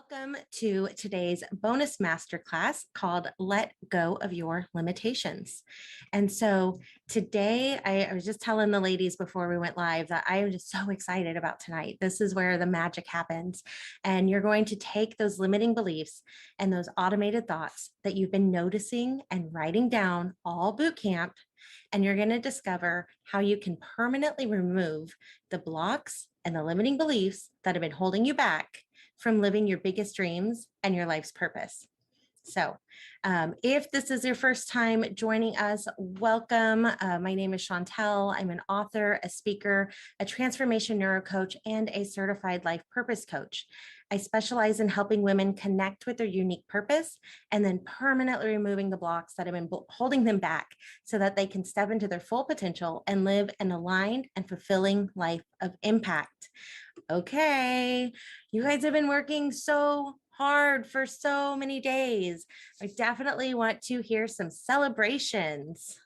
Welcome to today's bonus masterclass called Let Go of Your Limitations. And so today, I was just telling the ladies before we went live that I am just so excited about tonight. This is where the magic happens. And you're going to take those limiting beliefs and those automated thoughts that you've been noticing and writing down all boot camp, and you're going to discover how you can permanently remove the blocks and the limiting beliefs that have been holding you back from living your biggest dreams and your life's purpose. So if this is your first time joining us, welcome. My name is Chantel. I'm an author, a speaker, a transformation neuro coach, and a certified life purpose coach. I specialize in helping women connect with their unique purpose and then permanently removing the blocks that have been holding them back so that they can step into their full potential and live an aligned and fulfilling life of impact. Okay, you guys have been working so hard for so many days. I definitely want to hear some celebrations.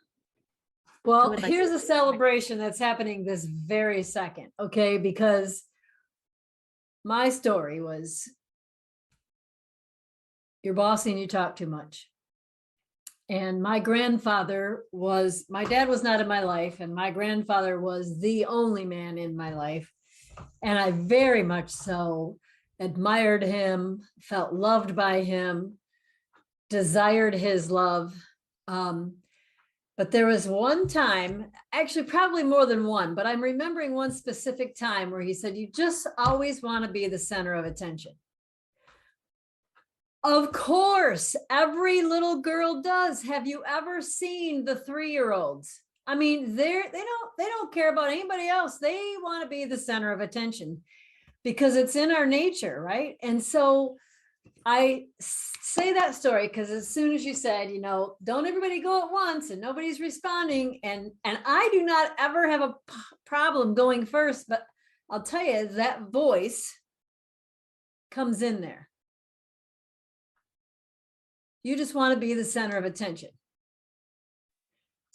Well, here's a celebration that's happening this very second, okay? Because my story was, you're bossy and you talk too much. And my grandfather was, my dad was not in my life, and my grandfather was the only man in my life. And I very much so admired him, felt loved by him, desired his love. But there was one time, actually probably more than one, but I'm remembering one specific time where he said, you just always want to be the center of attention. Of course, every little girl does. Have you ever seen the 3-year-olds? I mean, they don't care about anybody else. They want to be the center of attention because it's in our nature, right? And so I say that story because as soon as you said, you know, don't everybody go at once and nobody's responding. And I do not ever have a problem going first, but I'll tell you, that voice comes in there. You just want to be the center of attention.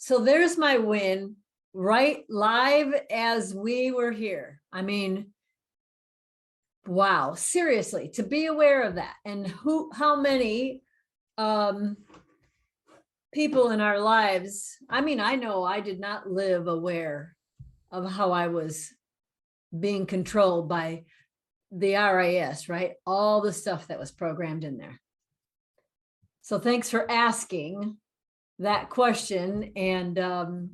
So there's my win, right live as we were here. I mean, wow, seriously, to be aware of that, and how many people in our lives. I mean, I know I did not live aware of how I was being controlled by the RIS, right? All the stuff that was programmed in there. So thanks for asking that question and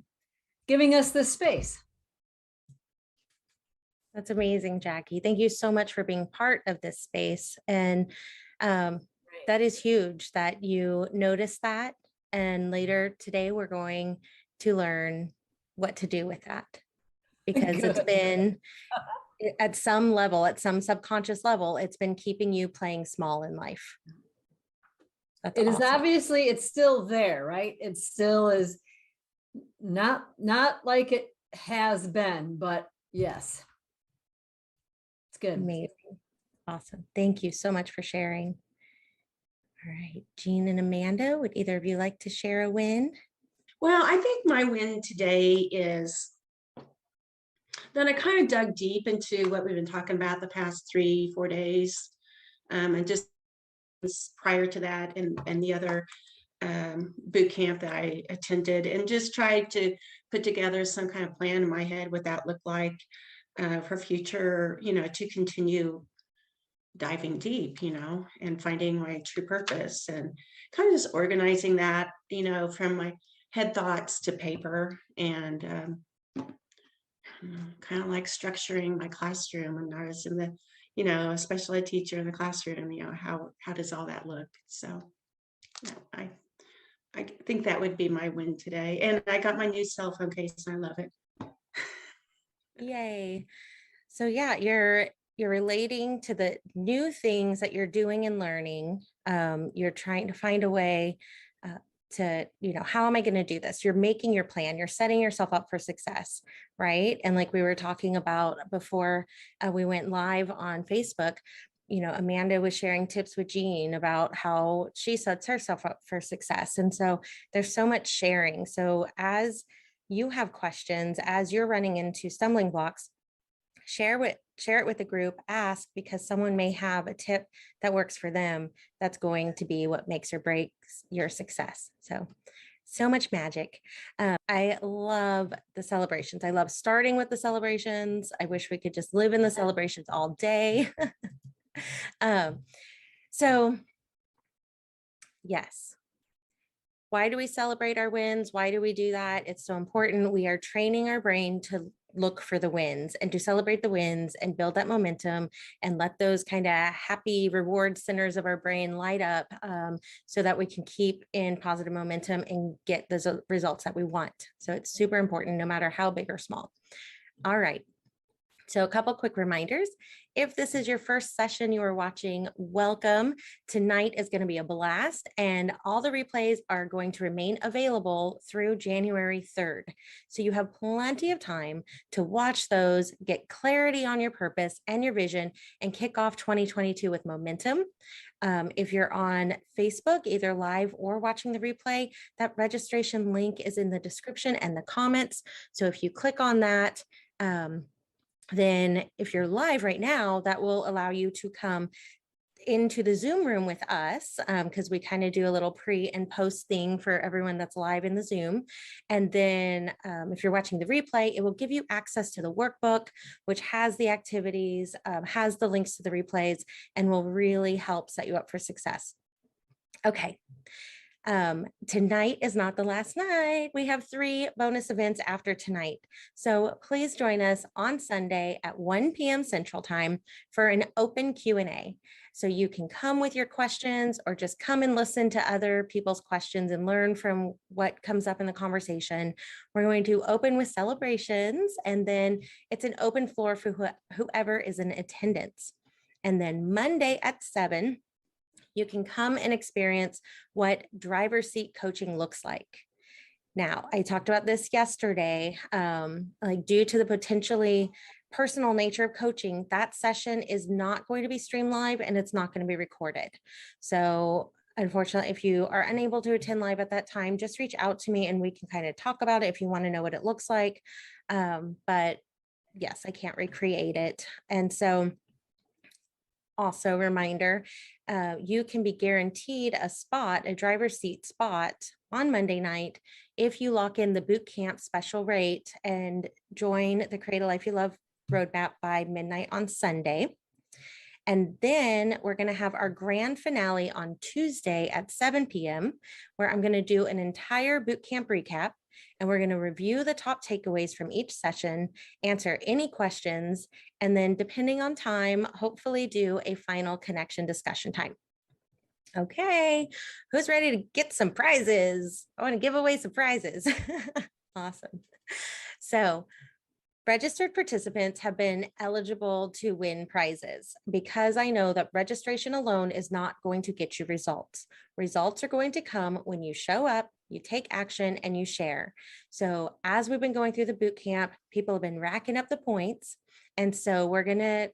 giving us this space. That's amazing, Jackie. Thank you so much for being part of this space. And that is huge that you noticed that. And later today, we're going to learn what to do with that, because it's been at some level, at some subconscious level, it's been keeping you playing small in life. That's It awesome. is obviously, it's still there, right? It still is not like it has been, but yes. It's good. Amazing. Awesome. Thank you so much for sharing. All right, Jean and Amanda, would either of you like to share a win? Well, I think my win today is that I kind of dug deep into what we've been talking about the past 3-4 days, and just prior to that and the other boot camp that I attended, and just tried to put together some kind of plan in my head what that looked like for future, you know, to continue diving deep, you know, and finding my true purpose, and kind of just organizing that, you know, from my head thoughts to paper, and kind of like structuring my classroom. And I was in the, you know, a special ed teacher in the classroom, you know, how does all that look? So I think that would be my win today. And I got my new cell phone case and I love it. Yay. So yeah, you're relating to the new things that you're doing and learning. You're trying to find a way to, you know, how am I going to do this? You're making your plan, you're setting yourself up for success, right? And like we were talking about before we went live on Facebook, you know, Amanda was sharing tips with Jean about how she sets herself up for success. And so there's so much sharing. So as you have questions, as you're running into stumbling blocks, share it with the group, ask, because someone may have a tip that works for them. That's going to be what makes or breaks your success. So much magic. I love the celebrations. I love starting with the celebrations. I wish we could just live in the celebrations all day. So yes. Why do we celebrate our wins? Why do we do that? It's so important. We are training our brain to look for the wins and to celebrate the wins and build that momentum and let those kind of happy reward centers of our brain light up, so that we can keep in positive momentum and get the results that we want. So it's super important, no matter how big or small. All right. So a couple quick reminders. If this is your first session you are watching, welcome. Tonight is going to be a blast, and all the replays are going to remain available through January 3rd. So you have plenty of time to watch those, get clarity on your purpose and your vision, and kick off 2022 with momentum. If you're on Facebook, either live or watching the replay, that registration link is in the description and the comments. So if you click on that, then if you're live right now, that will allow you to come into the Zoom room with us, because we kind of do a little pre and post thing for everyone that's live in the Zoom. And then if you're watching the replay, it will give you access to the workbook, which has the activities, has the links to the replays, and will really help set you up for success. Okay. Tonight is not the last night. We have 3 bonus events after tonight. So please join us on Sunday at 1 p.m. Central Time for an open Q&A. So you can come with your questions or just come and listen to other people's questions and learn from what comes up in the conversation. We're going to open with celebrations, and then it's an open floor for whoever is in attendance. And then Monday at 7, you can come and experience what driver's seat coaching looks like. Now, I talked about this yesterday, like due to the potentially personal nature of coaching, that session is not going to be streamed live and it's not going to be recorded. So unfortunately, if you are unable to attend live at that time, just reach out to me and we can kind of talk about it if you want to know what it looks like. But yes, I can't recreate it. And so also reminder, you can be guaranteed a spot, a driver's seat spot on Monday night if you lock in the bootcamp special rate and join the Create a Life You Love roadmap by midnight on Sunday. And then we're going to have our grand finale on Tuesday at 7 p.m., where I'm going to do an entire bootcamp recap. And we're going to review the top takeaways from each session, answer any questions, and then depending on time, hopefully do a final connection discussion time. Okay, who's ready to get some prizes? I want to give away some prizes. Awesome. So registered participants have been eligible to win prizes because I know that registration alone is not going to get you results. Results are going to come when you show up, you take action, and you share. So as we've been going through the boot camp, people have been racking up the points. And so we're going to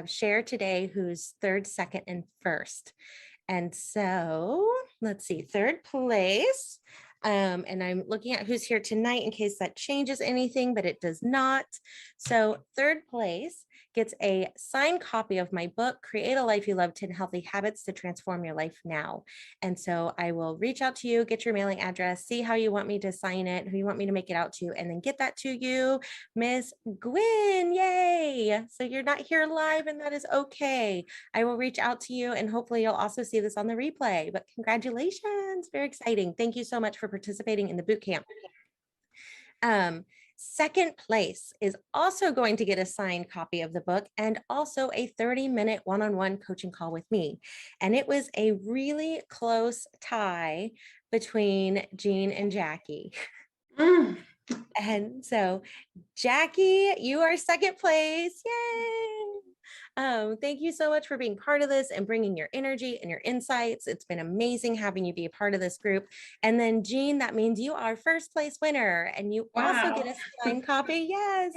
share today who's 3rd, 2nd, and 1st. And so let's see, 3rd place. And I'm looking at who's here tonight in case that changes anything, but it does not. So 3rd place gets a signed copy of my book, Create a Life You Love, 10 Healthy Habits to Transform Your Life Now. And so I will reach out to you, get your mailing address, see how you want me to sign it, who you want me to make it out to, and then get that to you, Miss Gwen. Yay. So you're not here live, and that is okay. I will reach out to you, and hopefully you'll also see this on the replay, but congratulations. Very exciting. Thank you so much for participating in the boot camp. 2nd place is also going to get a signed copy of the book and also a 30-minute one-on-one coaching call with me. And it was a really close tie between Jean and Jackie. And so Jackie, you are 2nd place. Yay! Thank you so much for being part of this and bringing your energy and your insights. It's been amazing having you be a part of this group. And then Jean, that means you are 1st place winner, and you also get a signed copy. Yes.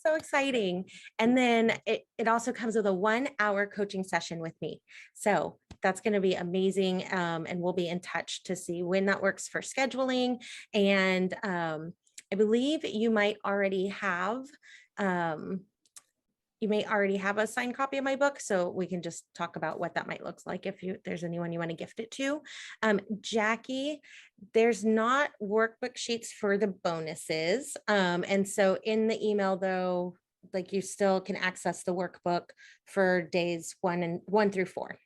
So exciting. And then it also comes with a 1-hour coaching session with me. So that's going to be amazing. And we'll be in touch to see when that works for scheduling. And I believe you might already have You may already have a signed copy of my book, so we can just talk about what that might look like if there's anyone you want to gift it to. Jackie, there's not workbook sheets for the bonuses. And so in the email though, like you still can access the workbook for days 1 through 4.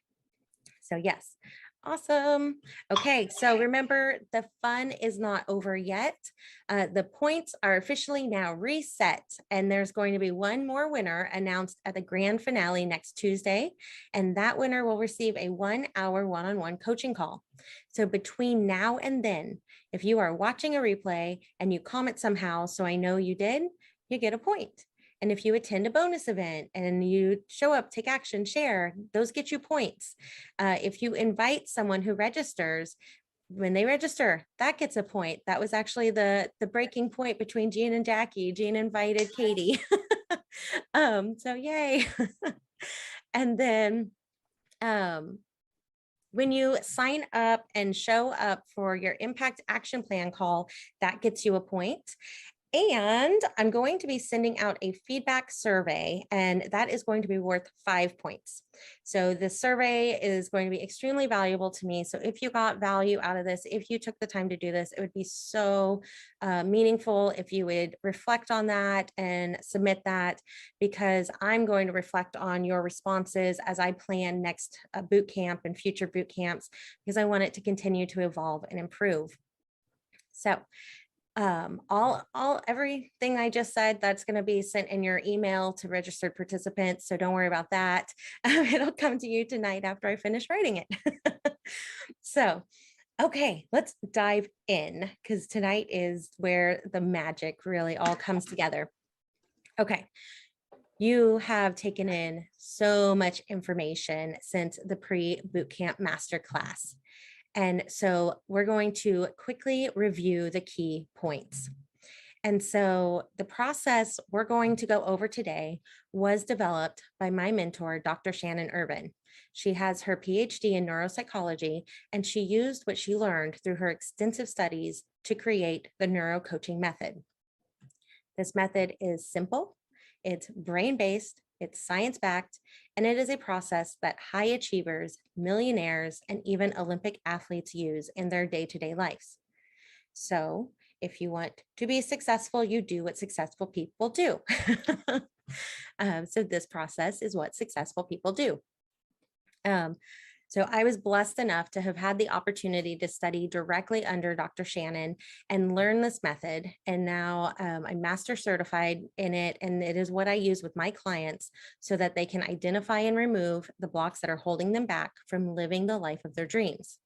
So yes, awesome. Okay, so remember the fun is not over yet. The points are officially now reset, and there's going to be one more winner announced at the grand finale next Tuesday, and that winner will receive a 1-hour one-on-one coaching call. So between now and then, if you are watching a replay and you comment somehow, so I know you did, you get a point. And if you attend a bonus event and you show up, take action, share, those get you points. If you invite someone who registers, when they register, that gets a point. That was actually the breaking point between Jean and Jackie. Jean invited Katie. So yay. And then when you sign up and show up for your impact action plan call, that gets you a point. And I'm going to be sending out a feedback survey, and that is going to be worth 5 points. So the survey is going to be extremely valuable to me. So if you got value out of this, if you took the time to do this, it would be so meaningful if you would reflect on that and submit that, because I'm going to reflect on your responses as I plan next boot camp and future boot camps, because I want it to continue to evolve and improve. So everything I just said, that's going to be sent in your email to registered participants. So don't worry about that. It'll come to you tonight after I finish writing it. So, okay, let's dive in, because tonight is where the magic really all comes together. Okay. You have taken in so much information since the pre-bootcamp masterclass. And so we're going to quickly review the key points. And so the process we're going to go over today was developed by my mentor, Dr. Shannon Urban. She has her PhD in neuropsychology, and she used what she learned through her extensive studies to create the Neuro coaching method. This method is simple, it's brain-based, it's science-backed, and it is a process that high achievers, millionaires, and even Olympic athletes use in their day-to-day lives. So if you want to be successful, you do what successful people do. So this process is what successful people do. So I was blessed enough to have had the opportunity to study directly under Dr. Shannon and learn this method. And now I'm master certified in it. And it is what I use with my clients so that they can identify and remove the blocks that are holding them back from living the life of their dreams.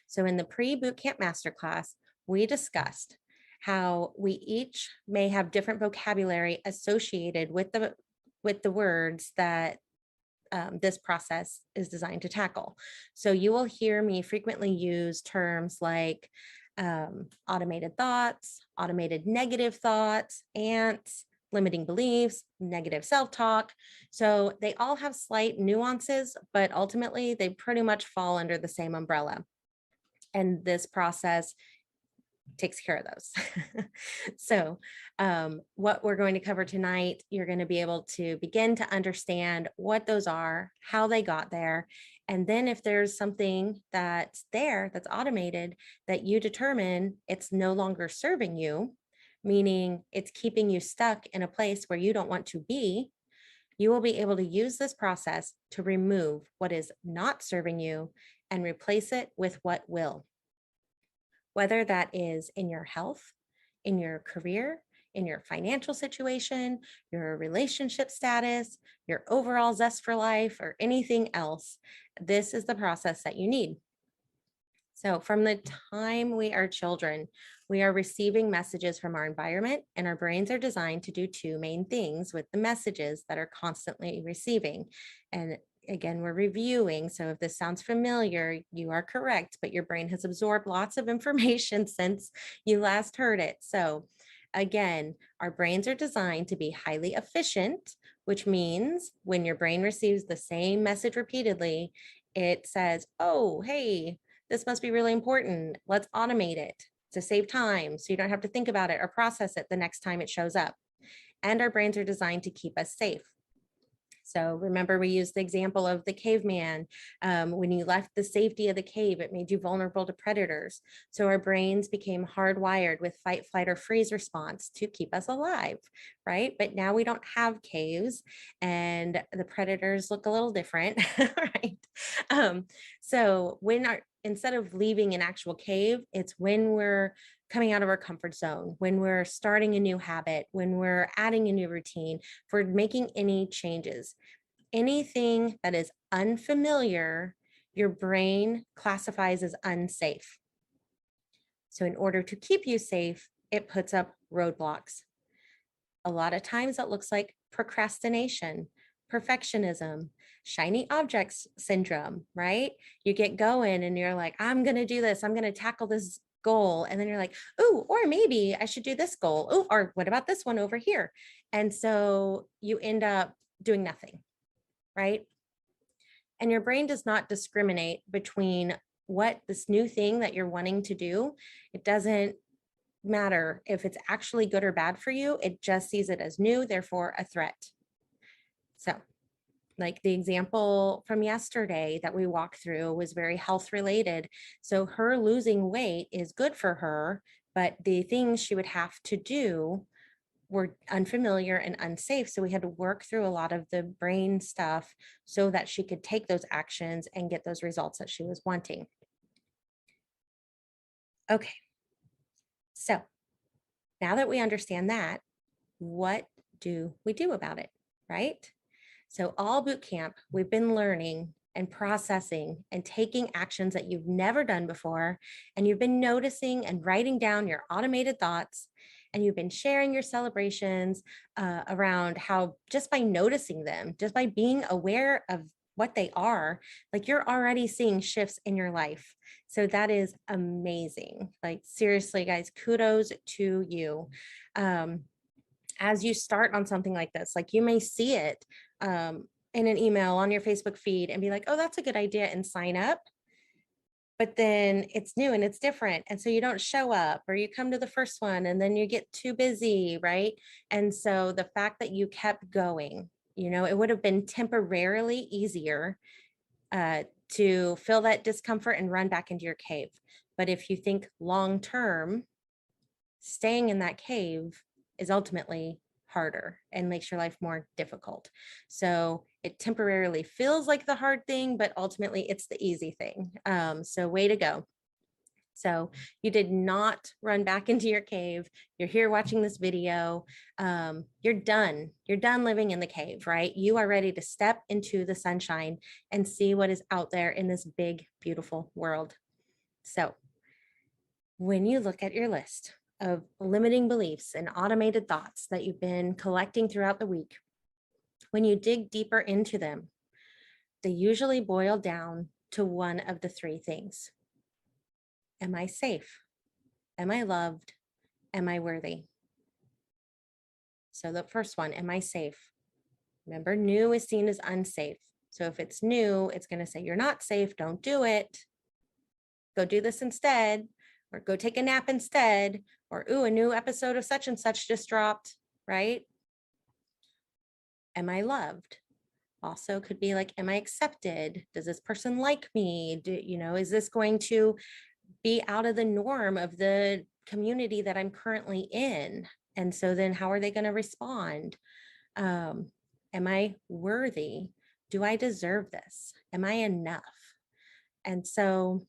So in the pre-bootcamp masterclass, we discussed how we each may have different vocabulary associated with the words that this process is designed to tackle. So you will hear me frequently use terms like automated thoughts, automated negative thoughts, ants, limiting beliefs, negative self-talk. So they all have slight nuances, but ultimately they pretty much fall under the same umbrella. And this process takes care of those. So what we're going to cover tonight, you're going to be able to begin to understand what those are, how they got there. And then if there's something that's there that's automated that you determine it's no longer serving you, meaning it's keeping you stuck in a place where you don't want to be, you will be able to use this process to remove what is not serving you and replace it with what will. Whether that is in your health, in your career, in your financial situation, your relationship status, your overall zest for life, or anything else, this is the process that you need. So from the time we are children, we are receiving messages from our environment, and our brains are designed to do two main things with the messages that are constantly receiving. And again, we're reviewing. So if this sounds familiar, you are correct, but your brain has absorbed lots of information since you last heard it. So again, our brains are designed to be highly efficient, which means when your brain receives the same message repeatedly, it says, oh, hey, this must be really important. Let's automate it to save time so you don't have to think about it or process it the next time it shows up. and our brains are designed to keep us safe. So remember, we used the example of the caveman. When you left the safety of the cave, it made you vulnerable to predators. So our brains became hardwired with fight, flight, or freeze response to keep us alive, right? But now we don't have caves and the predators look a little different, right? So instead of leaving an actual cave, it's when we're coming out of our comfort zone, when we're starting a new habit, when we're adding a new routine, for making any changes. Anything that is unfamiliar, your brain classifies as unsafe. So in order to keep you safe, it puts up roadblocks. A lot of times that looks like procrastination, perfectionism, shiny objects syndrome, right? You get going and you're like, I'm going to do this. I'm going to tackle this goal. And then you're like, oh, or maybe I should do this goal. Oh, or what about this one over here? And so you end up doing nothing, right? And your brain does not discriminate between what this new thing that you're wanting to do. It doesn't matter if it's actually good or bad for you. It just sees it as new, therefore a threat. So like the example from yesterday that we walked through was very health related. So her losing weight is good for her, but the things she would have to do were unfamiliar and unsafe. So we had to work through a lot of the brain stuff so that she could take those actions and get those results that she was wanting. Okay. So now that we understand that, what do we do about it, right? So all boot camp, we've been learning and processing and taking actions that you've never done before. And you've been noticing and writing down your automated thoughts. And you've been sharing your celebrations around how just by noticing them, just by being aware of what they are, like you're already seeing shifts in your life. So that is amazing. Like seriously, guys, kudos to you. As you start on something like this, like you may see it in an email on your Facebook feed and be like, oh, that's a good idea, and sign up. But then it's new and it's different. And so you don't show up, or you come to the first one and then you get too busy, right? And so the fact that you kept going, it would have been temporarily easier to feel that discomfort and run back into your cave. But if you think long term, staying in that cave is ultimately harder and makes your life more difficult. So it temporarily feels like the hard thing, but ultimately it's the easy thing. So way to go. So you did not run back into your cave. You're here watching this video. You're done. You're done living in the cave, right? You are ready to step into the sunshine and see what is out there in this big, beautiful world. So when you look at your list of limiting beliefs and automated thoughts that you've been collecting throughout the week, when you dig deeper into them, they usually boil down to one of the three things. Am I safe? Am I loved? Am I worthy? So the first one, am I safe? Remember, new is seen as unsafe. So if it's new, it's going to say, you're not safe, don't do it. Go do this instead, or go take a nap instead, or, ooh, a new episode of such and such just dropped, right? Am I loved? Also could be like, am I accepted? Does this person like me? Is this going to be out of the norm of the community that I'm currently in? And so then how are they going to respond? Am I worthy? Do I deserve this? Am I enough? And so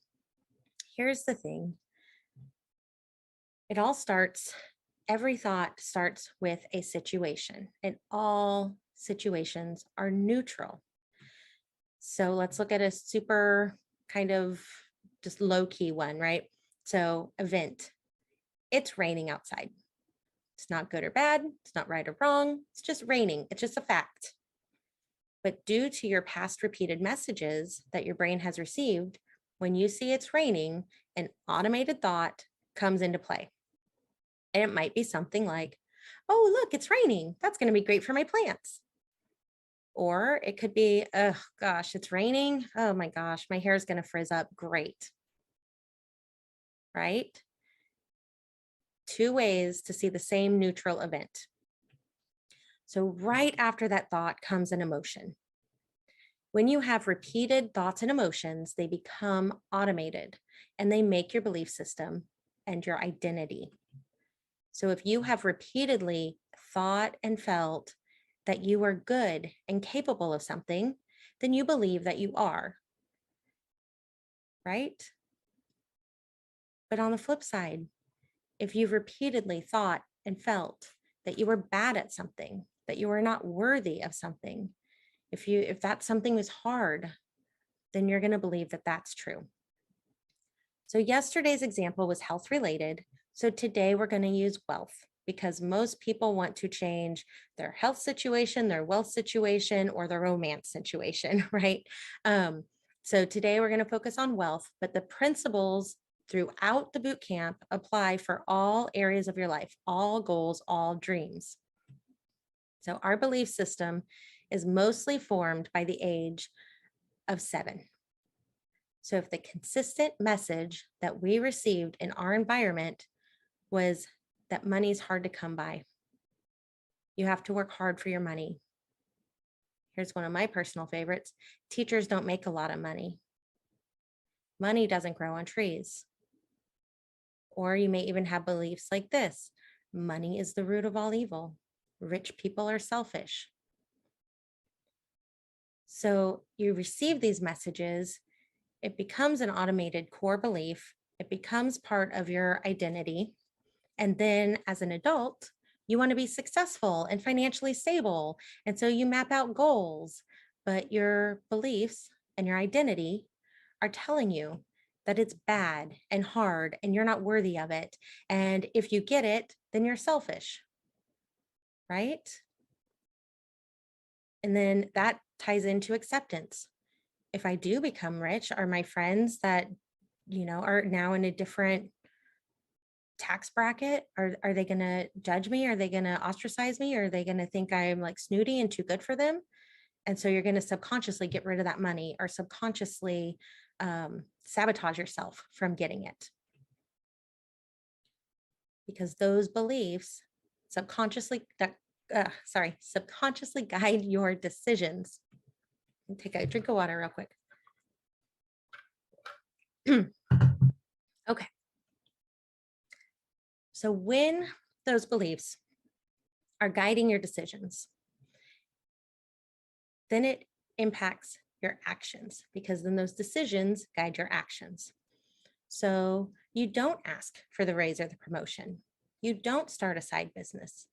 here's the thing. Every thought starts with a situation, and all situations are neutral. So let's look at a super kind of just low key one, right? So event, it's raining outside. It's not good or bad. It's not right or wrong. It's just raining. It's just a fact. But due to your past repeated messages that your brain has received, when you see it's raining, an automated thought comes into play. And it might be something like, oh, look, it's raining. That's going to be great for my plants. Or it could be, oh gosh, it's raining. Oh my gosh, my hair is going to frizz up. Great. Right? Two ways to see the same neutral event. So right after that thought comes an emotion. When you have repeated thoughts and emotions, they become automated and they make your belief system and your identity. So if you have repeatedly thought and felt that you are good and capable of something, then you believe that you are, right? But on the flip side, if you've repeatedly thought and felt that you were bad at something, that you are not worthy of something, if that something was hard, then you're going to believe that that's true. So yesterday's example was health related. So today we're going to use wealth because most people want to change their health situation, their wealth situation, or their romance situation, right? So today we're going to focus on wealth, but the principles throughout the boot camp apply for all areas of your life, all goals, all dreams. So our belief system is mostly formed by the age of 7. So if the consistent message that we received in our environment was that money is hard to come by, you have to work hard for your money. Here's one of my personal favorites. Teachers don't make a lot of money. Money doesn't grow on trees. Or you may even have beliefs like this. Money is the root of all evil. Rich people are selfish. So you receive these messages, it becomes an automated core belief. It becomes part of your identity. And then as an adult, you want to be successful and financially stable. And so you map out goals, but your beliefs and your identity are telling you that it's bad and hard and you're not worthy of it. And if you get it, then you're selfish, right? And then that ties into acceptance. If I do become rich, are my friends that, are now in a different tax bracket, are they going to judge me? Are they going to ostracize me? Or are they going to think I'm like snooty and too good for them? And so you're going to subconsciously get rid of that money or subconsciously sabotage yourself from getting it. Because those beliefs subconsciously guide your decisions. Take a drink of water real quick. Okay. So when those beliefs are guiding your decisions, then it impacts your actions because then those decisions guide your actions. So you don't ask for the raise or the promotion. You don't start a side business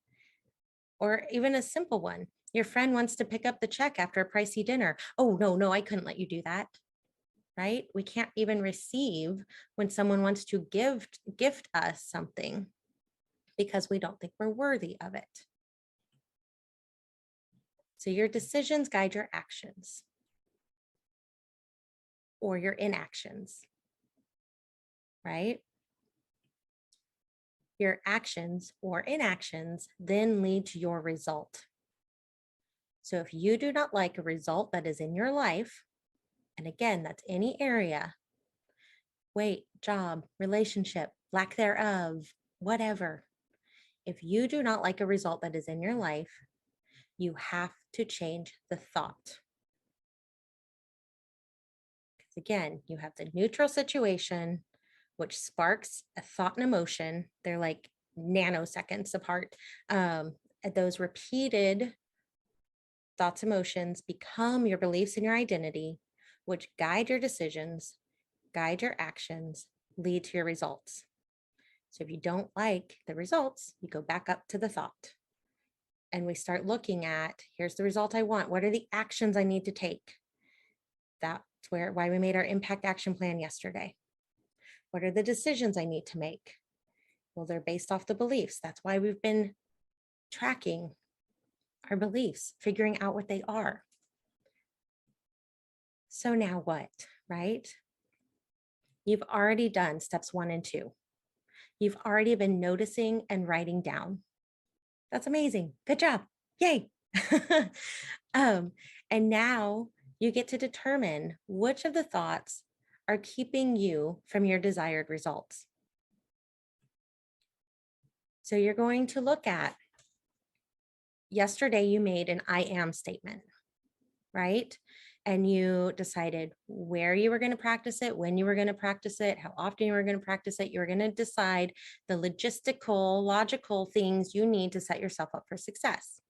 or even a simple one. Your friend wants to pick up the check after a pricey dinner. Oh, no, I couldn't let you do that. Right? We can't even receive when someone wants to gift us something because we don't think we're worthy of it. So your decisions guide your actions or your inactions, right? Your actions or inactions then lead to your result. So if you do not like a result that is in your life, and again, that's any area, weight, job, relationship, lack thereof, whatever. If you do not like a result that is in your life, you have to change the thought. Because again, you have the neutral situation, which sparks a thought and emotion. They're like nanoseconds apart. Those repeated thoughts, emotions become your beliefs and your identity, which guide your decisions, guide your actions, lead to your results. So if you don't like the results, you go back up to the thought. And we start looking at, here's the result I want. What are the actions I need to take? That's why we made our impact action plan yesterday. What are the decisions I need to make? Well, they're based off the beliefs. That's why we've been tracking our beliefs, figuring out what they are. So now what, right? You've already done steps 1 and 2. You've already been noticing and writing down. That's amazing. Good job. Yay. And now you get to determine which of the thoughts are keeping you from your desired results. So you're going to look at yesterday you made an I am statement, right? And you decided where you were going to practice it, when you were going to practice it, how often you were going to practice it. You were going to decide the logistical, logical things you need to set yourself up for success.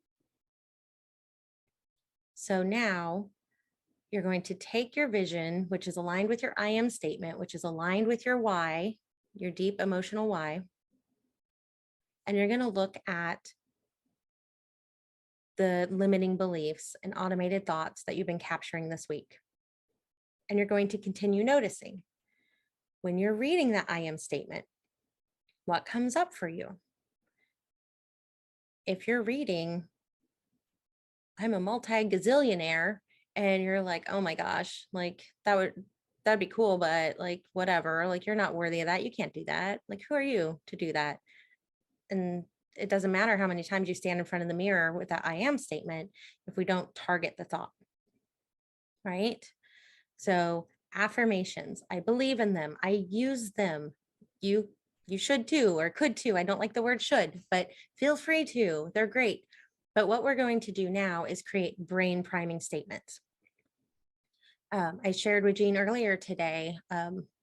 So now you're going to take your vision, which is aligned with your I am statement, which is aligned with your why, your deep emotional why, and you're going to look at the limiting beliefs and automated thoughts that you've been capturing this week. And you're going to continue noticing when you're reading that I am statement, what comes up for you. If you're reading, I'm a multi-gazillionaire, and you're like, oh my gosh, like that'd be cool, but like, whatever, like, you're not worthy of that. You can't do that. Like, who are you to do that? And it doesn't matter how many times you stand in front of the mirror with that I am statement if we don't target the thought, right? So affirmations, I believe in them. I use them. You should too, or could too. I don't like the word should, but feel free to. They're great. But what we're going to do now is create brain priming statements. I shared with Jean earlier today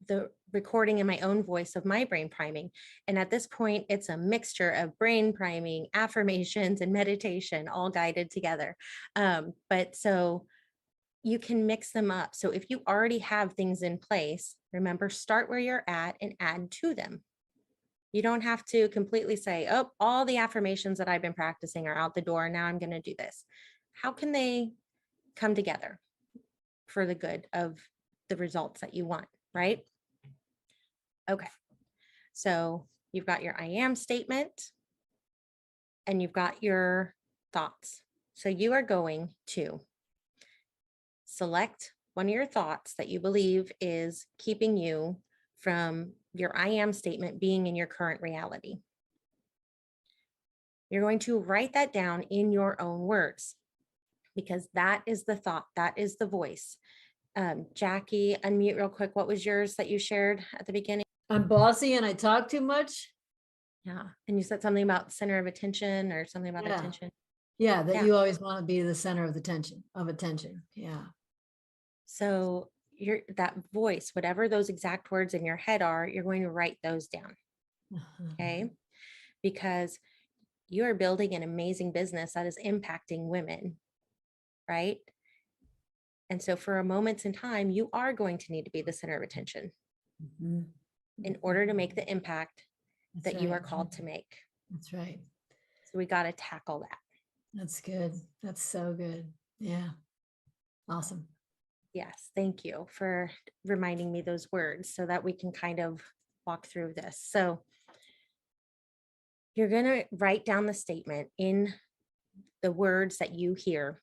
the recording in my own voice of my brain priming. And at this point, it's a mixture of brain priming, affirmations, and meditation all guided together. But so you can mix them up. So if you already have things in place, remember, start where you're at and add to them. You don't have to completely say, oh, all the affirmations that I've been practicing are out the door. Now I'm going to do this. How can they come together for the good of the results that you want, right? Okay. So you've got your I am statement and you've got your thoughts. So you are going to select one of your thoughts that you believe is keeping you from your I am statement being in your current reality. You're going to write that down in your own words, because that is the thought, that is the voice. Jackie, unmute real quick. What was yours that you shared at the beginning? I'm bossy and I talk too much. Yeah. And you said something about center of attention or something about Yeah. attention. Yeah, that Yeah. you always want to be the center of attention. Yeah. So that voice, whatever those exact words in your head are, you're going to write those down. Okay. Because you are building an amazing business that is impacting women, right? And so for a moment in time, you are going to need to be the center of attention in order to make the impact That's that you are right. called to make. That's right. So we got to tackle that. That's good. That's so good. Yeah. Awesome. Yes. Thank you for reminding me those words so that we can kind of walk through this. So you're going to write down the statement in the words that you hear.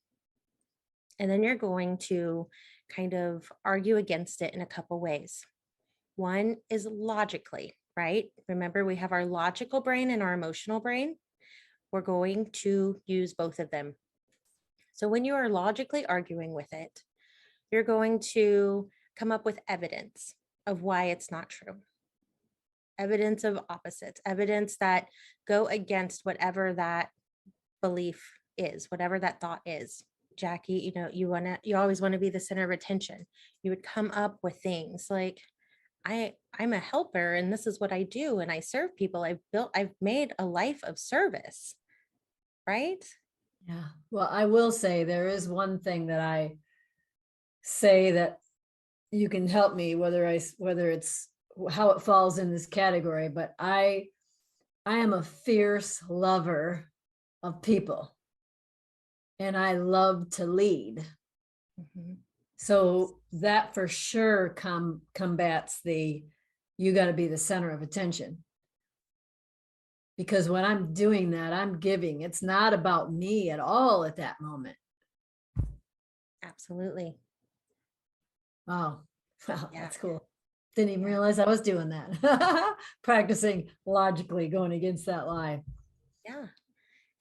And then you're going to kind of argue against it in a couple ways. One is logically, right? Remember, we have our logical brain and our emotional brain. We're going to use both of them. So when you are logically arguing with it, you're going to come up with evidence of why it's not true. Evidence of opposites, evidence that go against whatever that belief is, whatever that thought is. Jackie, you always want to be the center of attention. You would come up with things like, I'm a helper and this is what I do. And I serve people. I've made a life of service, right? Yeah. Well, I will say there is one thing that I say that you can help me, whether it's how it falls in this category, but I am a fierce lover of people and I love to lead. Mm-hmm. So that for sure combats you got to be the center of attention. Because when I'm doing that, I'm giving. It's not about me at all at that moment. Absolutely. Wow. Wow, Yeah. that's cool. Didn't even realize I was doing that. Practicing logically, going against that lie. Yeah.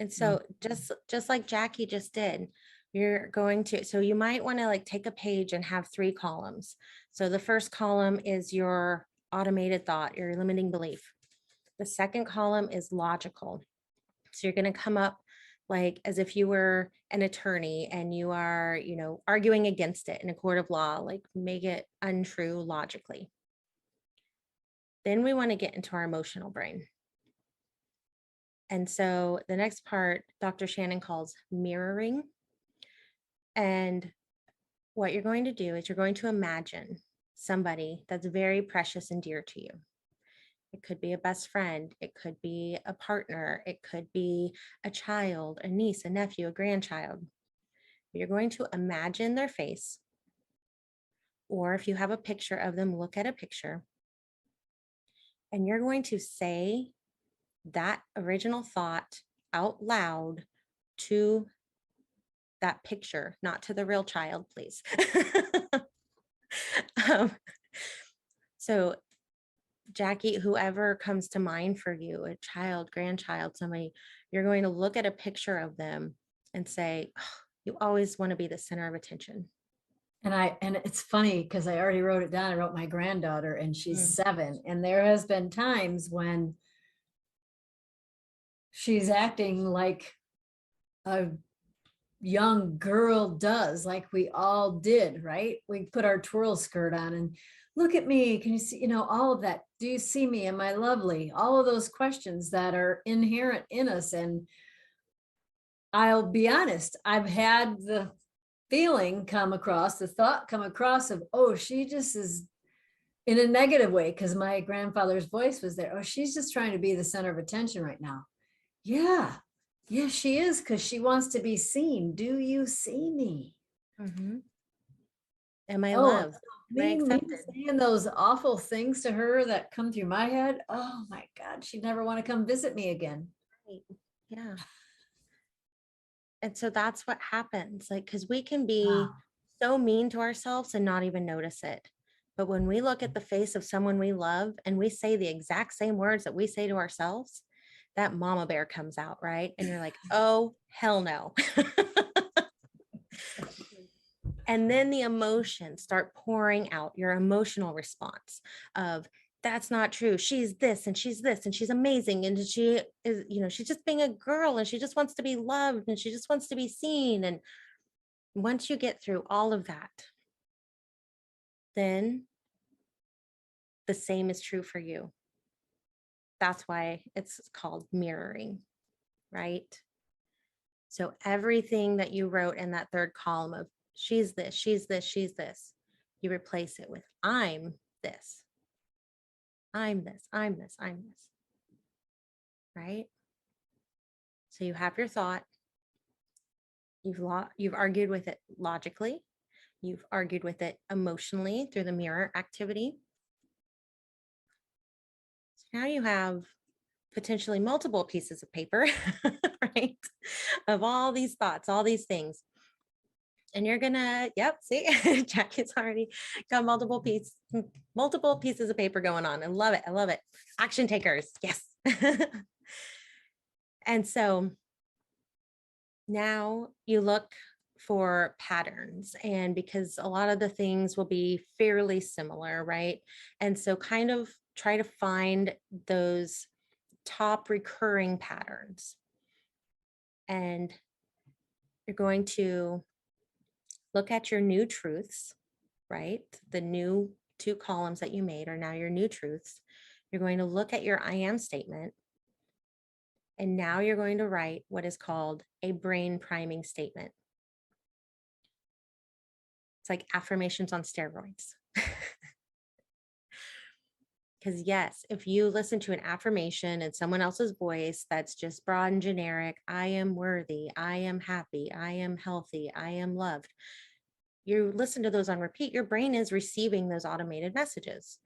And so just like Jackie just did, you're going to, so you might want to like take a page and have 3 columns. So the first column is your automated thought, your limiting belief. The second column is logical. So you're going to come up like as if you were an attorney and you are, arguing against it in a court of law, like make it untrue logically. Then we want to get into our emotional brain. And so the next part, Dr. Shannon calls mirroring. And what you're going to do is you're going to imagine somebody that's very precious and dear to you. It could be a best friend. It could be a partner. It could be a child, a niece, a nephew, a grandchild. You're going to imagine their face. Or if you have a picture of them, look at a picture. And you're going to say that original thought out loud to that picture, not to the real child, please. So Jackie, whoever comes to mind for you, a child, grandchild, somebody, you're going to look at a picture of them and say, oh, you always want to be the center of attention. And it's funny because I already wrote it down. I wrote my granddaughter and she's 7. And there has been times when she's acting like a young girl does, like we all did, right? We put our twirl skirt on and look at me. Can you see, all of that? Do you see me? Am I lovely? All of those questions that are inherent in us. And I'll be honest, I've had the feeling come across, the thought come across of, oh, she just is in a negative way, because my grandfather's voice was there. Oh, she's just trying to be the center of attention right now. Yeah, she is, because she wants to be seen. Do you see me? Mm-hmm. Am I Oh, loved? me saying those awful things to her that come through my head. Oh my God, she'd never want to come visit me again. Right. Yeah. And so that's what happens, like, because we can be so mean to ourselves and not even notice it. But when we look at the face of someone we love and we say the exact same words that we say to ourselves, that mama bear comes out, right? And you're like, oh, hell no. And then the emotions start pouring out, your emotional response of, that's not true. She's this and she's this and she's amazing. And she is, she's just being a girl and she just wants to be loved and she just wants to be seen. And once you get through all of that, then the same is true for you. That's why it's called mirroring, right? So everything that you wrote in that third column of she's this, she's this, she's this, you replace it with I'm this. I'm this, I'm this, I'm this, right? So you have your thought, you've argued with it logically, you've argued with it emotionally through the mirror activity. So now you have potentially multiple pieces of paper, right? Of all these thoughts, all these things. And you're gonna, see, Jackie's already got multiple pieces of paper going on. I love it. I love it. Action takers. Yes. And so now you look for patterns, and because a lot of the things will be fairly similar, right? And so kind of try to find those top recurring patterns. And you're going to look at your new truths, right? The new 2 columns that you made are now your new truths. You're going to look at your I am statement. And now you're going to write what is called a brain priming statement. It's like affirmations on steroids. Because yes, if you listen to an affirmation in someone else's voice that's just broad and generic, I am worthy, I am happy, I am healthy, I am loved. You listen to those on repeat, your brain is receiving those automated messages.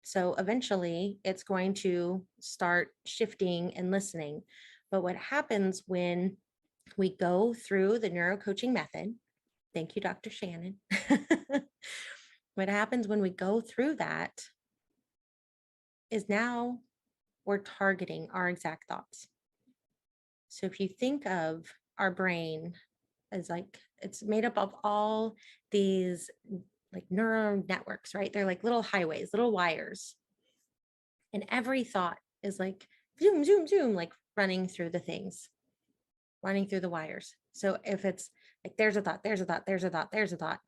So eventually it's going to start shifting and listening. But what happens when we go through the neuro coaching method, thank you, Dr. Shannon. What happens when we go through that is now we're targeting our exact thoughts. So if you think of our brain as like, it's made up of all these like neural networks, right? They're like little highways, little wires. And every thought is like zoom, zoom, zoom, like running through the things. running through the wires. So if it's like, there's a thought, there's a thought, there's a thought, there's a thought.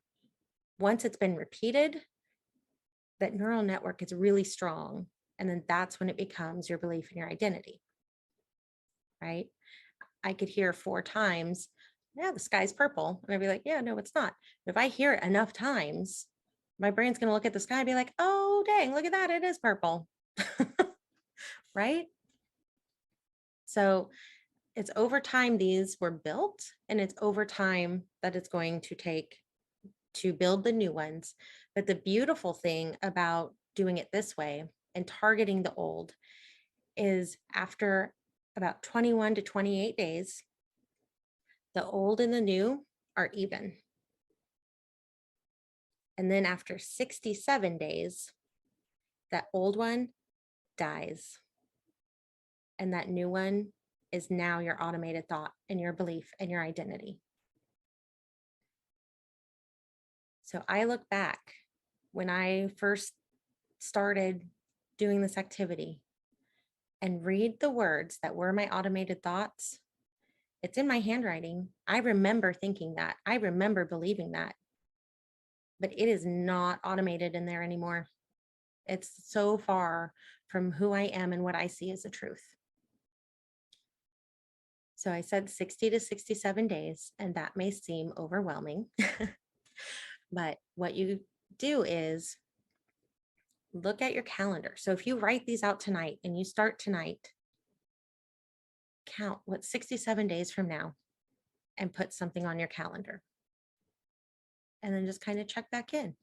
Once it's been repeated, that neural network is really strong. And then that's when it becomes your belief in your identity, right? I could hear 4 times, yeah, the sky's purple. And I'd be like, yeah, no, it's not. But if I hear it enough times, my brain's going to look at the sky and be like, oh, dang, look at that. It is purple. Right? So it's over time these were built, and it's over time that it's going to take to build the new ones. But the beautiful thing about doing it this way and targeting the old is after about 21 to 28 days, the old and the new are even. And then after 67 days, that old one dies. And that new one is now your automated thought and your belief and your identity. So I look back when I first started doing this activity and read the words that were my automated thoughts. It's in my handwriting. I remember thinking that. I remember believing that. But it is not automated in there anymore. It's so far from who I am and what I see as the truth. So I said 60 to 67 days, and that may seem overwhelming. But what you do is look at your calendar. So if you write these out tonight and you start tonight, count what's 67 days from now and put something on your calendar. And then just kind of check back in.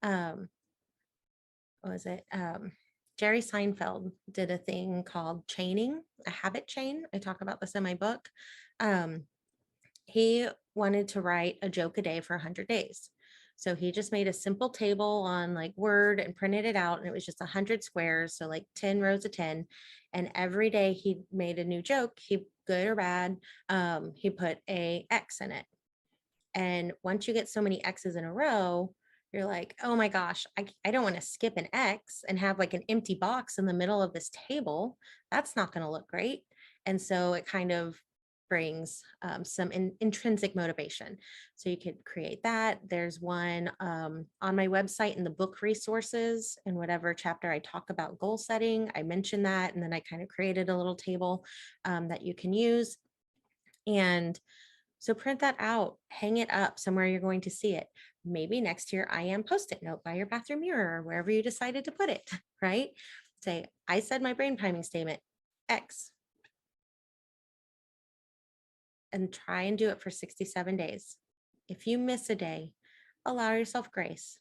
What was it? Jerry Seinfeld did a thing called chaining, a habit chain. I talk about this in my book. He wanted to write a joke a day for 100 days. So he just made a simple table on like Word and printed it out. And it was just 100 squares. So like 10 rows of 10. And every day he made a new joke, good or bad, he put a X in it. And once you get so many X's in a row, you're like, oh my gosh, I don't want to skip an X and have like an empty box in the middle of this table. That's not going to look great. And so it kind of brings some intrinsic motivation. So you could create that. There's one on my website in the book resources, in whatever chapter I talk about goal setting, I mentioned that. And then I kind of created a little table that you can use. And so print that out, hang it up somewhere you're going to see it. Maybe next to your I am Post-it note by your bathroom mirror, or wherever you decided to put it, right? Say, I said my brain priming statement, X. And try and do it for 67 days. If you miss a day, allow yourself grace.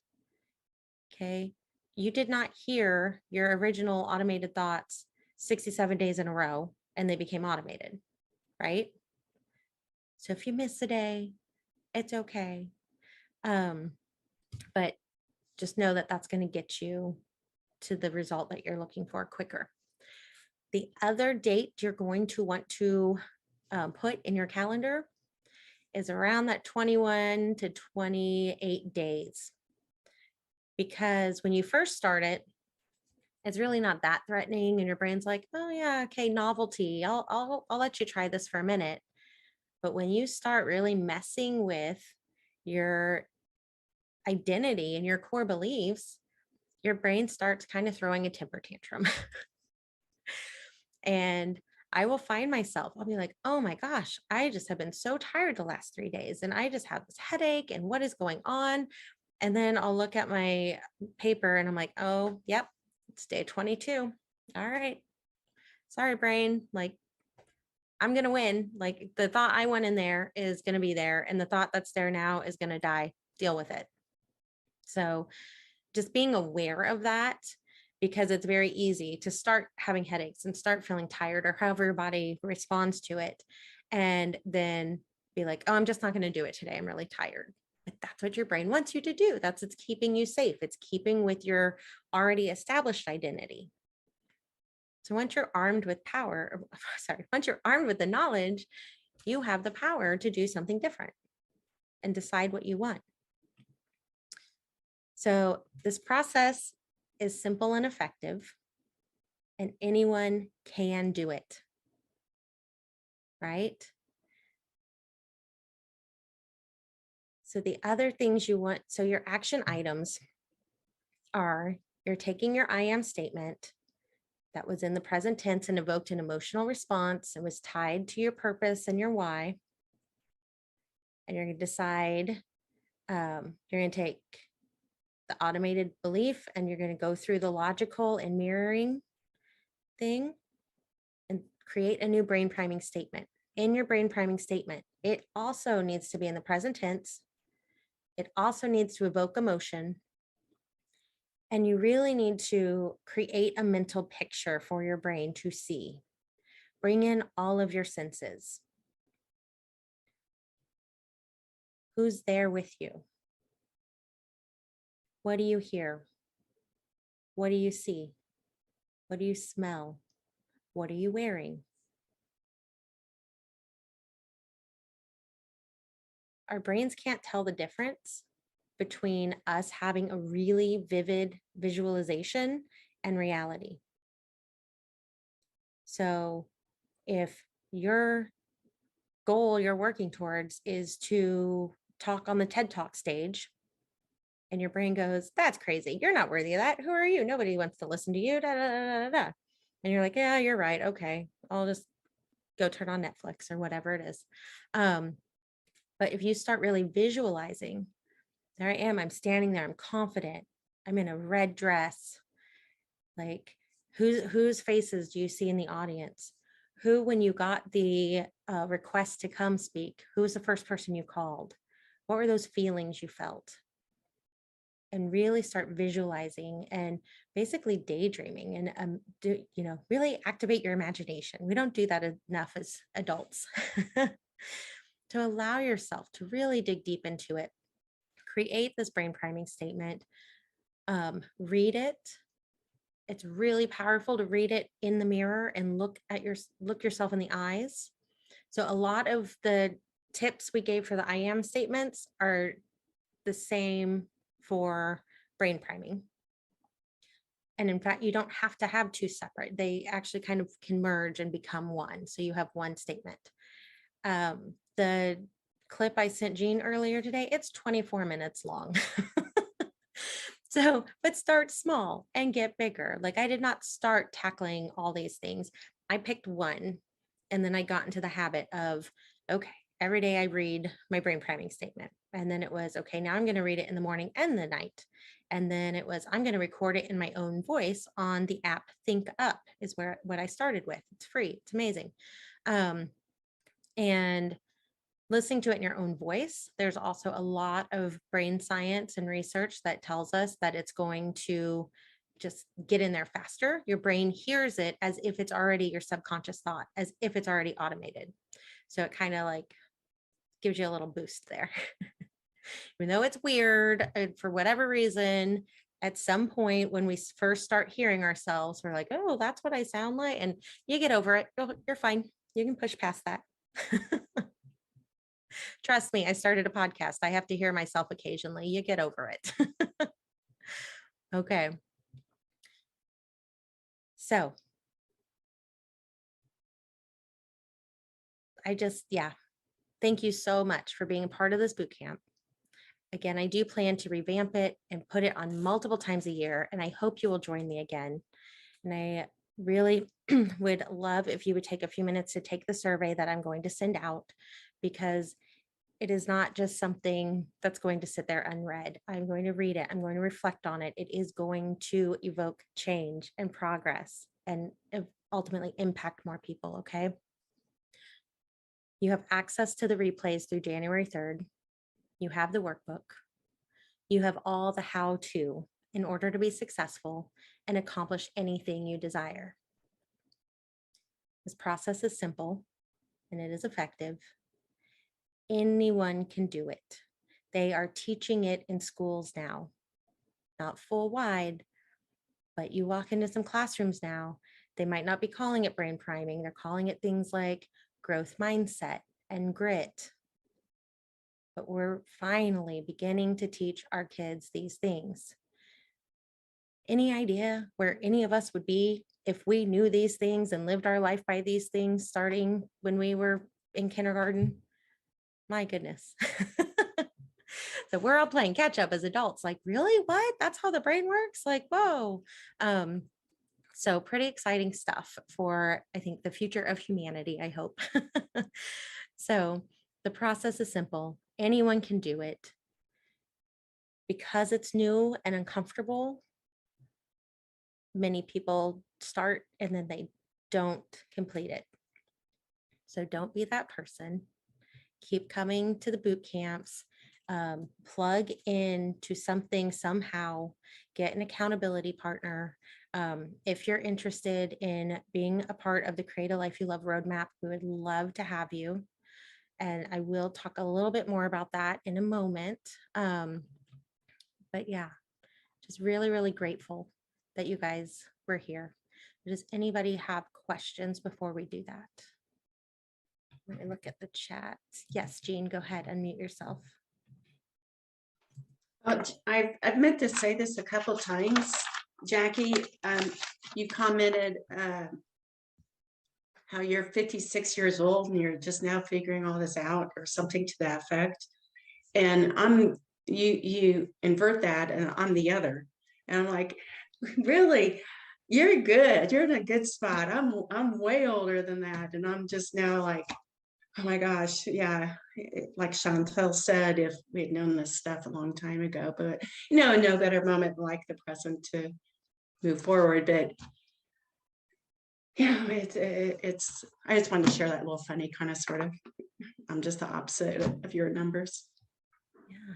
Okay. You did not hear your original automated thoughts 67 days in a row and they became automated, right? So if you miss a day, it's okay. But just know that that's going to get you to the result that you're looking for quicker. The other date you're going to want to put in your calendar is around that 21 to 28 days. Because when you first start it, it's really not that threatening, and your brain's like, oh yeah, okay, novelty. I'll let you try this for a minute. But when you start really messing with your identity and your core beliefs, your brain starts kind of throwing a temper tantrum. And I will find myself, I'll be like, oh my gosh, I just have been so tired the last 3 days, and I just have this headache, and what is going on? And then I'll look at my paper and I'm like, oh, yep, it's day 22. All right. Sorry, brain. Like, I'm going to win. Like, the thought I went in there is going to be there, and the thought that's there now is going to die. Deal with it. So just being aware of that, because it's very easy to start having headaches and start feeling tired, or however your body responds to it, and then be like, oh, I'm just not going to do it today. I'm really tired. But that's what your brain wants you to do. It's keeping you safe. It's keeping with your already established identity. So once you're armed with once you're armed with the knowledge, you have the power to do something different and decide what you want. So this process is simple and effective, and anyone can do it, right? So the other things you want, so your action items are, you're taking your I am statement that was in the present tense and evoked an emotional response and was tied to your purpose and your why. And you're going to decide, you're going to take the automated belief and you're going to go through the logical and mirroring thing and create a new brain priming statement. In your brain priming statement, it also needs to be in the present tense. It also needs to evoke emotion. And you really need to create a mental picture for your brain to see. Bring in all of your senses. Who's there with you? What do you hear? What do you see? What do you smell? What are you wearing? Our brains can't tell the difference between us having a really vivid visualization and reality. So if your goal you're working towards is to talk on the TED Talk stage, and your brain goes, that's crazy. You're not worthy of that. Who are you? Nobody wants to listen to you. Da, da, da, da, da. And you're like, yeah, you're right. Okay. I'll just go turn on Netflix or whatever it is. But if you start really visualizing, there I am, I'm standing there, I'm confident, I'm in a red dress. Like whose faces do you see in the audience? Who, when you got the request to come speak, who was the first person you called? What were those feelings you felt? And really start visualizing and basically daydreaming and really activate your imagination. We don't do that enough as adults. To allow yourself to really dig deep into it. Create this brain priming statement. Read it. It's really powerful to read it in the mirror and look yourself in the eyes. So a lot of the tips we gave for the I am statements are the same for brain priming. And in fact, you don't have to have two separate. They actually kind of can merge and become one. So you have one statement. The clip I sent Jean earlier today, it's 24 minutes long. So, but start small and get bigger. Like I did not start tackling all these things. I picked one and then I got into the habit of, okay, every day I read my brain priming statement. And then it was, okay, now I'm going to read it in the morning and the night. And then it was, I'm going to record it in my own voice on the app Think Up is what I started with. It's free. It's amazing. And listening to it in your own voice, there's also a lot of brain science and research that tells us that it's going to just get in there faster. Your brain hears it as if it's already your subconscious thought, as if it's already automated. So it kind of like gives you a little boost there. Even though it's weird, for whatever reason, at some point when we first start hearing ourselves, we're like, oh, that's what I sound like. And you get over it. You're fine. You can push past that. Trust me, I started a podcast. I have to hear myself occasionally. You get over it. Okay. So thank you so much for being a part of this boot camp. Again, I do plan to revamp it and put it on multiple times a year, and I hope you will join me again. And I really would love if you would take a few minutes to take the survey that I'm going to send out, because it is not just something that's going to sit there unread. I'm going to read it. I'm going to reflect on it. It is going to evoke change and progress and ultimately impact more people, okay? You have access to the replays through January 3rd. You have the workbook. You have all the how-to in order to be successful and accomplish anything you desire. This process is simple and it is effective. Anyone can do it. They are teaching it in schools now, not full wide, but you walk into some classrooms now, they might not be calling it brain priming. They're calling it things like growth mindset and grit. But we're finally beginning to teach our kids these things. Any idea where any of us would be if we knew these things and lived our life by these things starting when we were in kindergarten? My goodness. that we're all playing catch up as adults. Like, really? What? That's how the brain works? Like, whoa. So pretty exciting stuff for, I think, the future of humanity, I hope. So the process is simple. Anyone can do it. Because it's new and uncomfortable, many people start and then they don't complete it. So don't be that person. Keep coming to the boot camps, plug into something somehow, get an accountability partner. If you're interested in being a part of the Create a Life You Love roadmap, we would love to have you. And I will talk a little bit more about that in a moment. But yeah, just really, really grateful that you guys were here. Does anybody have questions before we do that? Let me look at the chat. Yes, Jean, go ahead, unmute yourself. I've meant to say this a couple times, Jackie. You commented how you're 56 years old and you're just now figuring all this out, or something to that effect. And you invert that, and I'm the other. And I'm like, really? You're good. You're in a good spot. I'm way older than that, and I'm just now like, oh my gosh, yeah. Like Chantel said, if we had known this stuff a long time ago, but no better moment like the present to move forward. But yeah, it's. I just wanted to share that little funny kind of sort of. I'm just the opposite of your numbers. Yeah.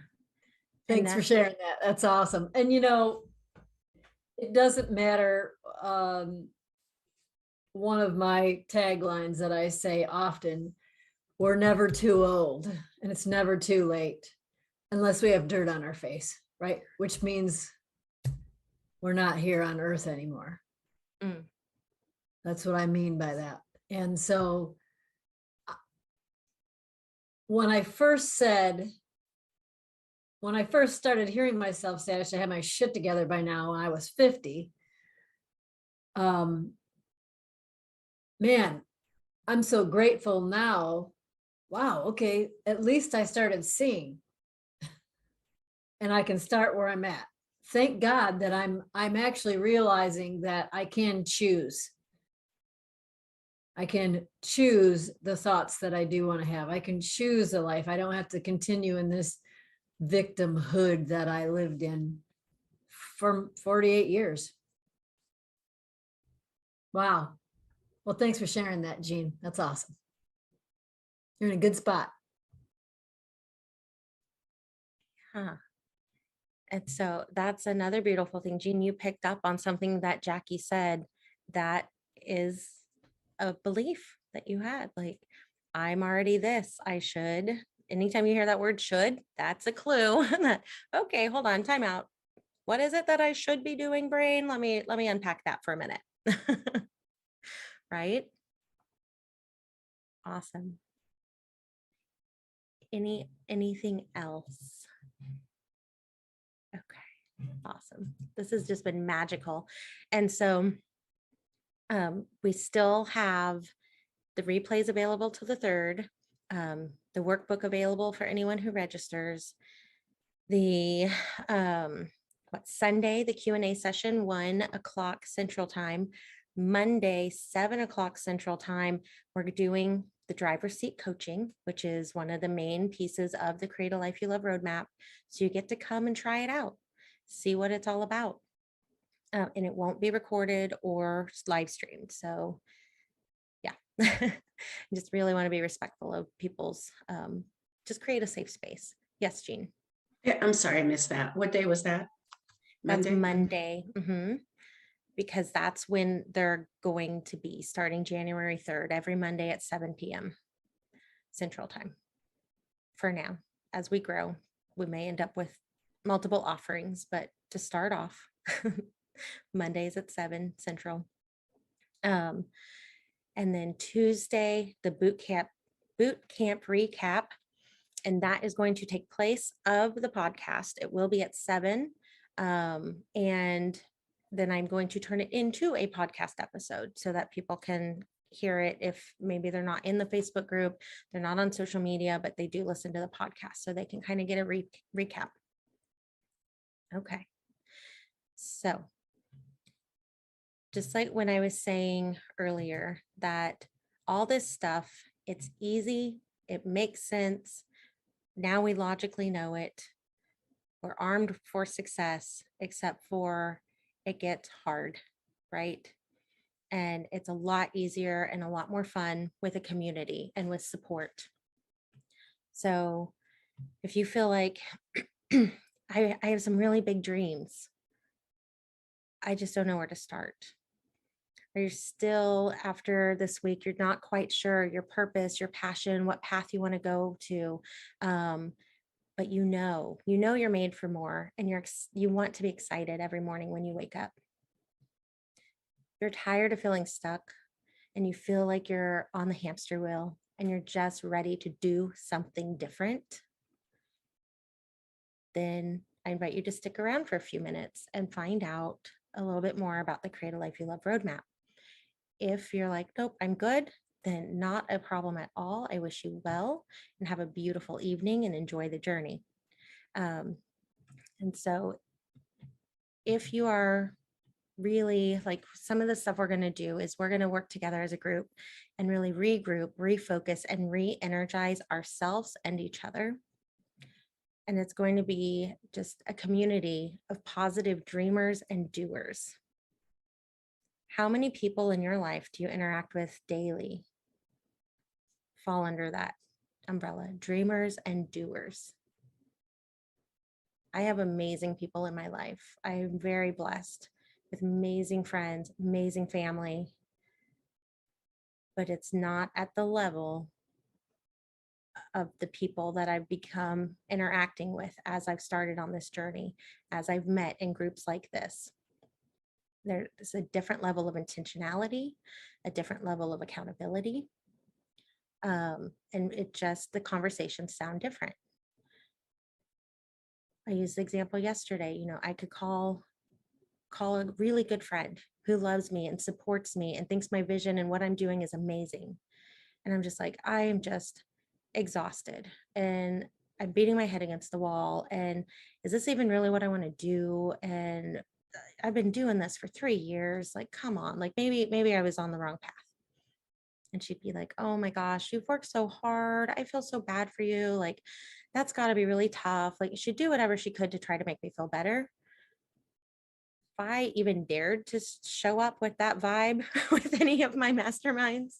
Thanks for sharing that. That's awesome. And it doesn't matter. One of my taglines that I say often, we're never too old and it's never too late unless we have dirt on our face, right? Which means we're not here on earth anymore. That's what I mean by that. And so when I first started hearing myself say I should have my shit together by now when I was 50, man, I'm so grateful now. Wow, okay, at least I started seeing and I can start where I'm at. Thank God that I'm actually realizing that I can choose. I can choose the thoughts that I do want to have. I can choose a life. I don't have to continue in this victimhood that I lived in for 48 years. Wow. Well, thanks for sharing that, Jean. That's awesome. You're in a good spot. Huh. And so that's another beautiful thing. Jean, you picked up on something that Jackie said that is a belief that you had. Like, I'm already this, I should. Anytime you hear that word should, that's a clue that, okay, hold on, time out. What is it that I should be doing, brain? Let me unpack that for a minute. Right? Awesome. Anything else? Okay, awesome. This has just been magical. And so we still have the replays available to the 3rd, the workbook available for anyone who registers. The Sunday, the Q&A session, 1:00 Central Time. Monday, 7:00 Central Time, we're doing the driver's seat coaching, which is one of the main pieces of the Create a Life You Love roadmap. So you get to come and try it out, see what it's all about. And it won't be recorded or live streamed. So yeah, just really want to be respectful of people's, just create a safe space. Yes, Jean. Yeah, I'm sorry, I missed that. What day was that? That's Monday. Because that's when they're going to be starting January 3rd, every Monday at 7 p.m. Central Time. For now, as we grow, we may end up with multiple offerings, but to start off, Mondays at 7 Central. And then Tuesday, the boot camp recap, and that is going to take place of the podcast. It will be at 7, and then I'm going to turn it into a podcast episode so that people can hear it if maybe they're not in the Facebook group, they're not on social media, but they do listen to the podcast so they can kind of get a recap. Okay. So just like when I was saying earlier that all this stuff, it's easy, it makes sense. Now we logically know it. We're armed for success, except for it gets hard, right? And it's a lot easier and a lot more fun with a community and with support. So if you feel like I have some really big dreams, I just don't know where to start. Or you're still, after this week, you're not quite sure your purpose, your passion, what path you want to go to. But you know you're made for more, and you want to be excited every morning when you wake up. You're tired of feeling stuck, and you feel like you're on the hamster wheel and you're just ready to do something different. Then I invite you to stick around for a few minutes and find out a little bit more about the Create a Life You Love roadmap. If you're like, nope, I'm good, then not a problem at all. I wish you well and have a beautiful evening and enjoy the journey. And so if you are really like, some of the stuff we're going to do is we're going to work together as a group and really regroup, refocus, and re-energize ourselves and each other. And it's going to be just a community of positive dreamers and doers. How many people in your life do you interact with daily fall under that umbrella? Dreamers and doers. I have amazing people in my life. I am very blessed with amazing friends, amazing family, but it's not at the level of the people that I've become interacting with as I've started on this journey, as I've met in groups like this. There's a different level of intentionality, a different level of accountability. And the conversations sound different. I used the example yesterday, I could call a really good friend who loves me and supports me and thinks my vision and what I'm doing is amazing. And I'm just like, I am just exhausted and I'm beating my head against the wall. And is this even really what I want to do? And I've been doing this for 3 years. Like, come on, like maybe I was on the wrong path. And she'd be like, oh my gosh, you've worked so hard. I feel so bad for you. Like, that's got to be really tough. Like, she'd do whatever she could to try to make me feel better. If I even dared to show up with that vibe with any of my masterminds,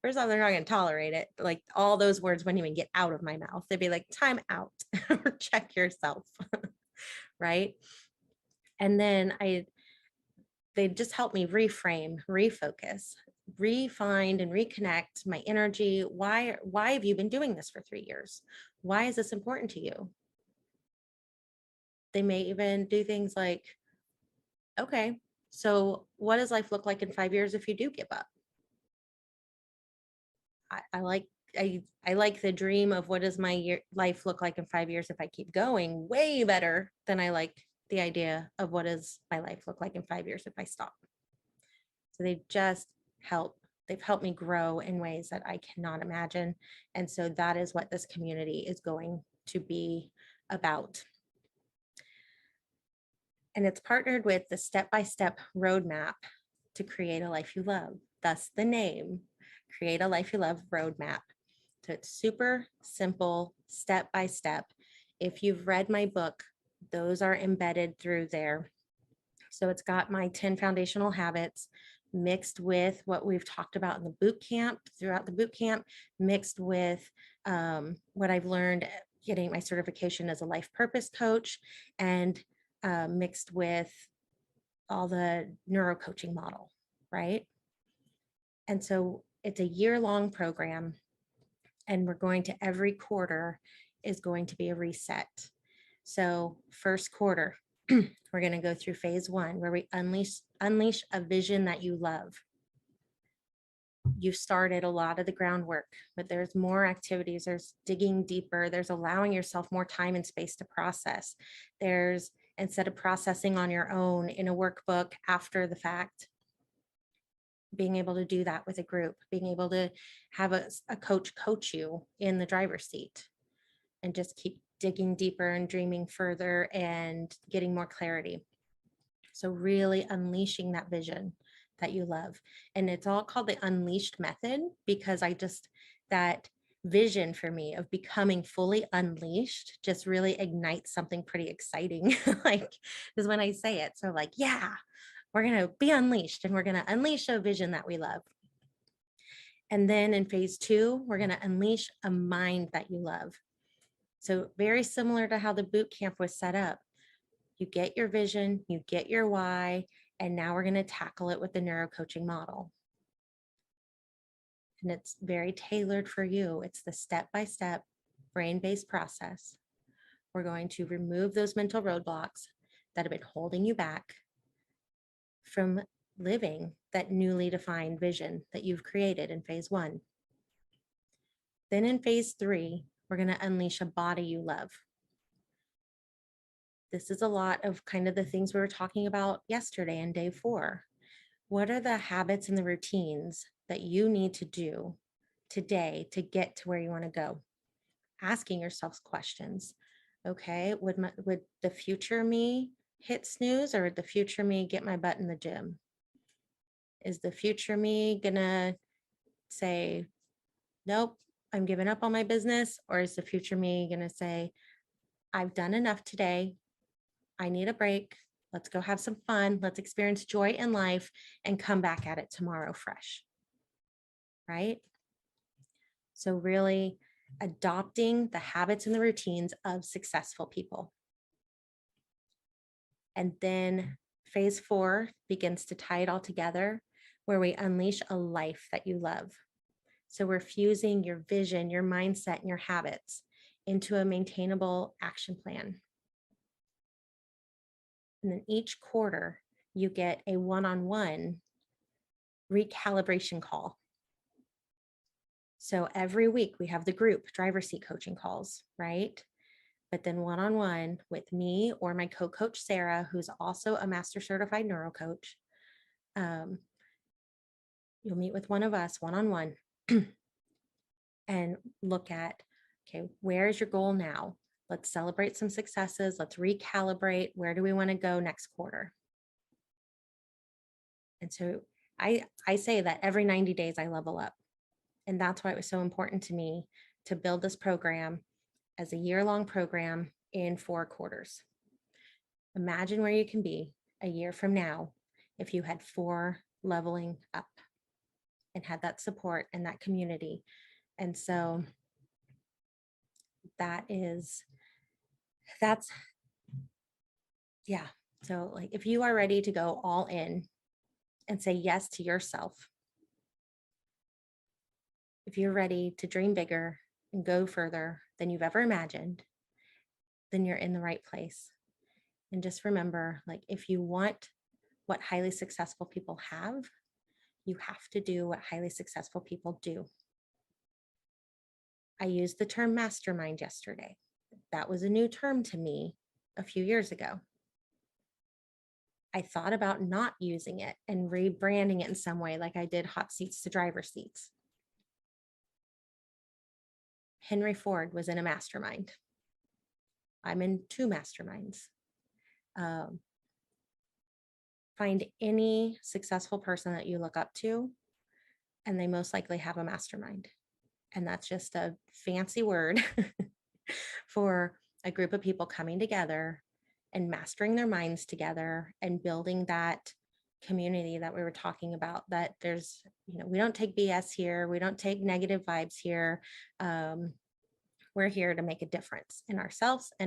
first off, they're not going to tolerate it. Like, all those words wouldn't even get out of my mouth. They'd be like, time out, or check yourself. Right. And then they just help me reframe, refocus, refind and reconnect my energy. Why have you been doing this for 3 years? Why is this important to you? They may even do things like, okay, so what does life look like in 5 years if you do give up? I like the dream of what does my life look like in 5 years if I keep going, way better than I like the idea of what does my life look like in 5 years if I stop. So they've helped me grow in ways that I cannot imagine. And so that is what this community is going to be about. And it's partnered with the step-by-step roadmap to create a life you love. Thus the name, Create a Life You Love roadmap. So it's super simple, step-by-step. If you've read my book, those are embedded through there. So it's got my 10 foundational habits mixed with what we've talked about in the boot camp, throughout the boot camp, mixed with what I've learned getting my certification as a life purpose coach, and mixed with all the neuro coaching model, right? And so it's a year-long program, and we're going to, every quarter is going to be a reset. So first quarter, we're going to go through phase 1, where we unleash a vision that you love. You've started a lot of the groundwork, but there's more activities. There's digging deeper. There's allowing yourself more time and space to process. There's, instead of processing on your own in a workbook after the fact, being able to do that with a group, being able to have a coach you in the driver's seat and just keep digging deeper and dreaming further and getting more clarity. So really unleashing that vision that you love. And it's all called the Unleashed method because that vision for me of becoming fully unleashed just really ignites something pretty exciting. Like is when I say it. So like, yeah, we're going to be unleashed and we're going to unleash a vision that we love. And then in phase 2, we're going to unleash a mind that you love. So very similar to how the boot camp was set up. You get your vision, you get your why, and now we're going to tackle it with the neuro coaching model. And it's very tailored for you. It's the step-by-step brain-based process. We're going to remove those mental roadblocks that have been holding you back from living that newly defined vision that you've created in phase 1. Then in phase 3, we're going to unleash a body you love. This is a lot of kind of the things we were talking about yesterday in day 4. What are the habits and the routines that you need to do today to get to where you want to go? Asking yourselves questions. Okay, would the future me hit snooze, or would the future me get my butt in the gym? Is the future me gonna say, nope, I'm giving up on my business? Or is the future me gonna say, I've done enough today. I need a break. Let's go have some fun. Let's experience joy in life and come back at it tomorrow fresh. Right? So really adopting the habits and the routines of successful people. And then phase 4 begins to tie it all together, where we unleash a life that you love. So we're fusing your vision, your mindset, and your habits into a maintainable action plan. And then each quarter, you get a one-on-one recalibration call. So every week we have the group driver's seat coaching calls, right? But then one-on-one with me or my co-coach, Sarah, who's also a master certified neuro coach. You'll meet with one of us one-on-one and look at, okay, where's your goal now? Let's celebrate some successes. Let's recalibrate. Where do we want to go next quarter? And so I say that every 90 days I level up. And that's why it was so important to me to build this program as a year-long program in 4 quarters. Imagine where you can be a year from now if you had 4 leveling up and had that support and that community. And so yeah. So like if you are ready to go all in and say yes to yourself, if you're ready to dream bigger and go further than you've ever imagined, then you're in the right place. And just remember, like, if you want what highly successful people have, you have to do what highly successful people do. I used the term mastermind yesterday. That was a new term to me a few years ago. I thought about not using it and rebranding it in some way, like I did hot seats to driver seats. Henry Ford was in a mastermind. I'm in 2 masterminds. Find any successful person that you look up to, and they most likely have a mastermind. And that's just a fancy word for a group of people coming together and mastering their minds together and building that community that we were talking about, that there's, we don't take BS here. We don't take negative vibes here. We're here to make a difference in ourselves and